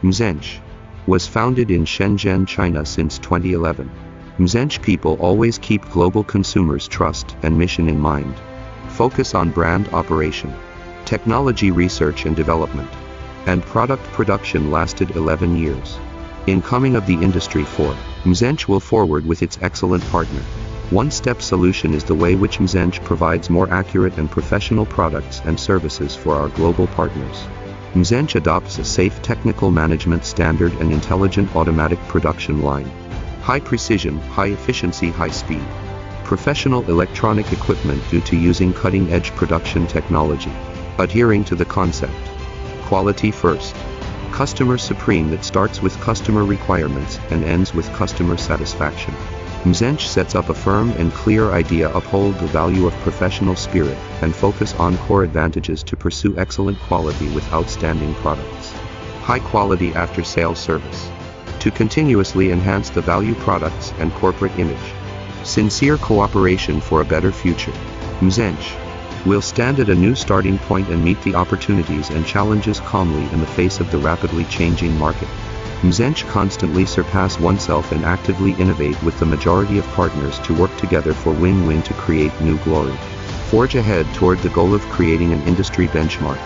MSENCH was founded in Shenzhen, China since 2011. MSENCH people always keep global consumers' trust and mission in mind. Focus on brand operation, technology research and development, and product production lasted 11 years. In coming of the industry 4, MSENCH will forward with its excellent partner. One-step solution is the way which MSENCH provides more accurate and professional products and services for our global partners. MSENCH adopts a safe technical management standard and intelligent automatic production line. High precision, high efficiency, high speed. Professional electronic equipment due to using cutting-edge production technology. Adhering to the concept. Quality first. Customer supreme that starts with customer requirements and ends with customer satisfaction. MSENCH sets up a firm and clear idea, uphold the value of professional spirit, and focus on core advantages to pursue excellent quality with outstanding products. High quality after-sales service. To continuously enhance the value products and corporate image. Sincere cooperation for a better future. MSENCH will stand at a new starting point and meet the opportunities and challenges calmly in the face of the rapidly changing market. MSENCH constantly surpass oneself and actively innovate with the majority of partners to work together for win-win to create new glory. Forge ahead toward the goal of creating an industry benchmark.